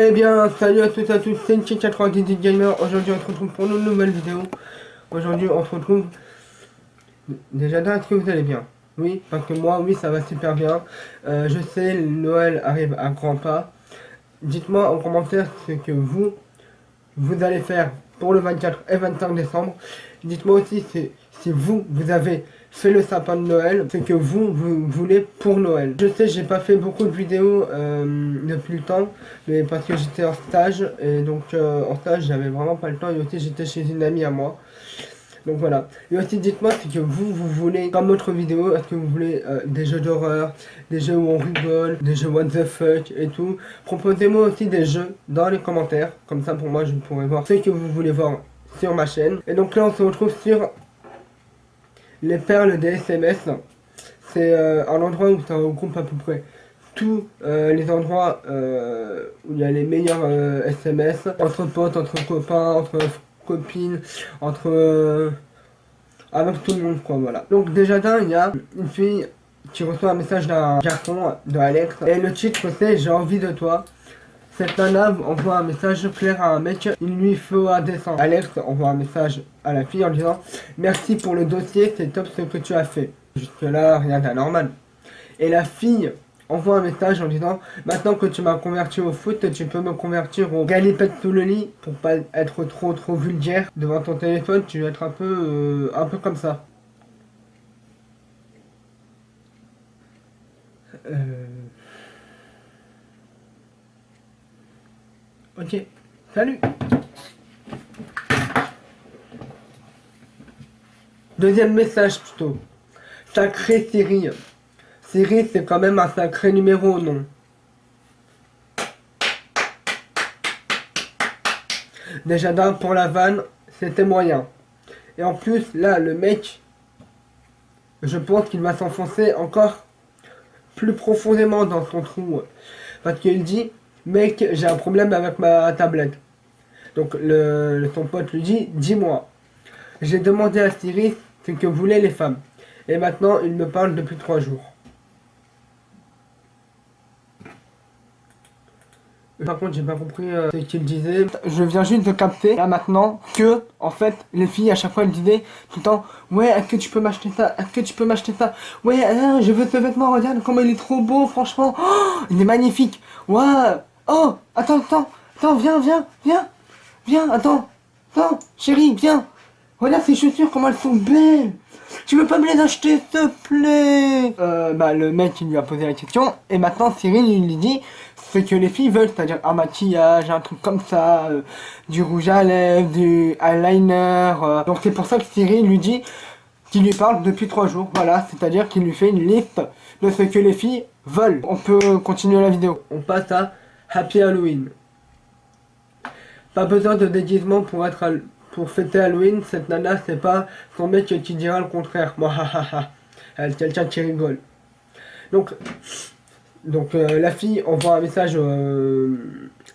Eh bien, salut à toutes et à tous, c'est Nchi98 Gamer. Aujourd'hui, on se retrouve pour une nouvelle vidéo. Aujourd'hui, on se retrouve. Déjà, est-ce que vous allez bien? Oui, parce que moi, oui, ça va super bien. Je sais, Noël arrive à grands pas. Dites-moi en commentaire ce que vous allez faire pour le 24 et 25 décembre. Dites-moi aussi si vous avez fait le sapin de Noël, ce que vous voulez pour Noël. Je sais, j'ai pas fait beaucoup de vidéos depuis le temps, mais parce que j'étais en stage, et donc en stage j'avais vraiment pas le temps, et aussi j'étais chez une amie à moi. Donc voilà. Et aussi dites-moi ce que vous voulez comme autre vidéo. Est-ce que vous voulez des jeux d'horreur, des jeux où on rigole, des jeux what the fuck et tout. Proposez-moi aussi des jeux dans les commentaires. Comme ça pour moi je pourrai voir ce que vous voulez voir sur ma chaîne. Et donc là on se retrouve sur les perles des SMS. C'est un endroit où ça regroupe à peu près tous les endroits où il y a les meilleurs SMS entre potes, entre copains, entre copines, entre avec tout le monde quoi, voilà. Donc déjà d'un, il y a une fille qui reçoit un message d'un garçon, de Alex, et le titre c'est j'ai envie de toi. Cette nana envoie un message clair à un mec, il lui faut un dessin. Alex envoie un message à la fille en disant merci pour le dossier, c'est top ce que tu as fait. Jusque là rien d'anormal. Et la fille envoie un message en disant maintenant que tu m'as converti au foot, tu peux me convertir au galipette sous le lit pour pas être trop vulgaire devant ton téléphone, tu vas être un peu comme ça. Ok, salut. Deuxième message plutôt. Sacré Siri. Siri c'est quand même un sacré numéro, non? Déjà d'un pour la vanne, c'était moyen. Et en plus, là, le mec, je pense qu'il va s'enfoncer encore plus profondément dans son trou. Parce qu'il dit, mec, j'ai un problème avec ma tablette. Donc son pote lui dit, dis-moi. J'ai demandé à Siri ce que voulaient les femmes. Et maintenant, il me parle depuis 3 jours. Par contre, j'ai pas compris ce qu'il disait. Je viens juste de capter, là maintenant, que, en fait, les filles, à chaque fois, elles disaient tout le temps ouais, est-ce que tu peux m'acheter ça? Est-ce que tu peux m'acheter ça? Ouais, je veux ce vêtement, regarde comment il est trop beau, franchement. Oh, il est magnifique. Ouais. Oh, attends, viens, attends, chérie, viens. Regarde ces chaussures, comment elles sont belles. Tu veux pas me les acheter, s'il te plaît? Bah, le mec, il lui a posé la question. Et maintenant, Cyril, il lui dit ce que les filles veulent, c'est-à-dire un maquillage, un truc comme ça, du rouge à lèvres, du eyeliner. Donc, c'est pour ça que Cyril lui dit qu'il lui parle depuis 3 jours. Voilà, c'est-à-dire qu'il lui fait une liste de ce que les filles veulent. On peut continuer la vidéo. On passe à Happy Halloween. Pas besoin de déguisement pour fêter Halloween, cette nana c'est pas son mec qui dira le contraire. Moi, elle quelqu'un qui rigole. Donc la fille envoie un message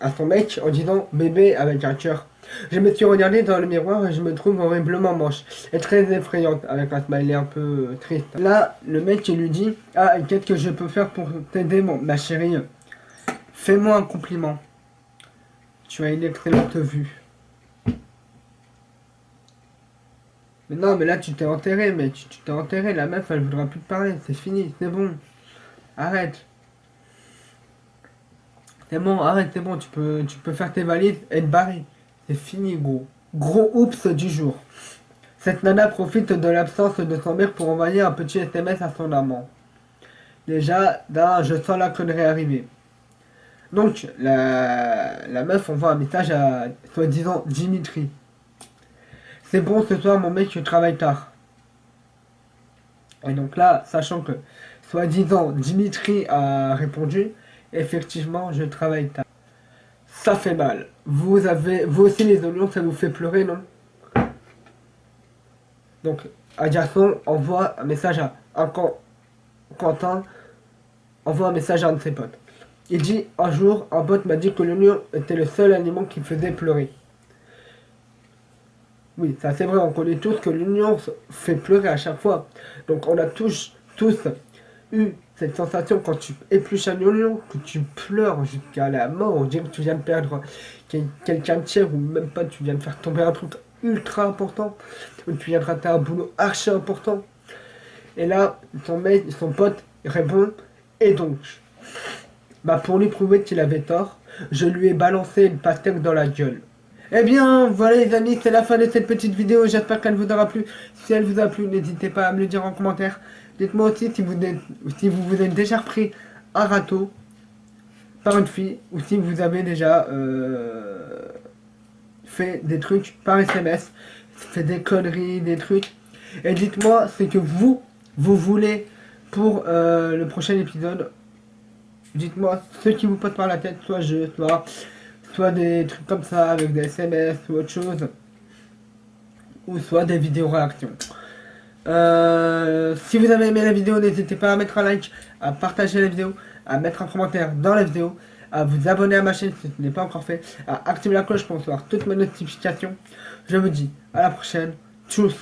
à son mec en disant bébé avec un cœur. Je me suis regardé dans le miroir et je me trouve horriblement moche et très effrayante avec un smiley un peu triste. Là, le mec il lui dit ah, qu'est-ce que je peux faire pour t'aider ma chérie? Fais-moi un compliment. Tu as une excellente vue. Mais non, mais là tu t'es enterré, mais tu t'es enterré, la meuf elle voudra plus te parler, c'est fini, c'est bon. Arrête. C'est bon, arrête, c'est bon, tu peux faire tes valises et te barrer. C'est fini, gros. Gros oups du jour. Cette nana profite de l'absence de son mère pour envoyer un petit SMS à son amant. Déjà, là, je sens la connerie arriver. Donc, la meuf envoie un message à, soi-disant, Dimitri. C'est bon, ce soir, mon mec, je travaille tard. Et donc là, sachant que, soi-disant, Dimitri a répondu, effectivement, je travaille tard. Ça fait mal. Vous aussi les oignons, ça vous fait pleurer, non? Donc, un garçon envoie un message à Quentin, envoie un message à un de ses potes. Il dit, un jour, un pote m'a dit que l'oignon était le seul aliment qui faisait pleurer. Oui, ça c'est vrai, on connaît tous que l'oignon fait pleurer à chaque fois. Donc on a tous eu cette sensation quand tu épluches un oignon, que tu pleures jusqu'à la mort, on dirait que tu viens de perdre quelqu'un de cher, ou même pas, tu viens de faire tomber un truc ultra important, ou tu viens de rater un boulot archi important. Et là, son pote répond, et donc, bah pour lui prouver qu'il avait tort, je lui ai balancé une pastèque dans la gueule. Eh bien, voilà les amis, c'est la fin de cette petite vidéo, j'espère qu'elle vous aura plu. Si elle vous a plu, n'hésitez pas à me le dire en commentaire. Dites-moi aussi si vous êtes déjà repris un râteau par une fille, ou si vous avez déjà fait des trucs par SMS, fait des conneries, des trucs. Et dites-moi ce que vous voulez pour le prochain épisode. Dites-moi ce qui vous passe par la tête, soit jeu, soit des trucs comme ça avec des SMS ou autre chose, ou soit des vidéos réactions. Si vous avez aimé la vidéo, n'hésitez pas à mettre un like, à partager la vidéo, à mettre un commentaire dans la vidéo, à vous abonner à ma chaîne si ce n'est pas encore fait, à activer la cloche pour recevoir toutes mes notifications. Je vous dis à la prochaine. Tchuss.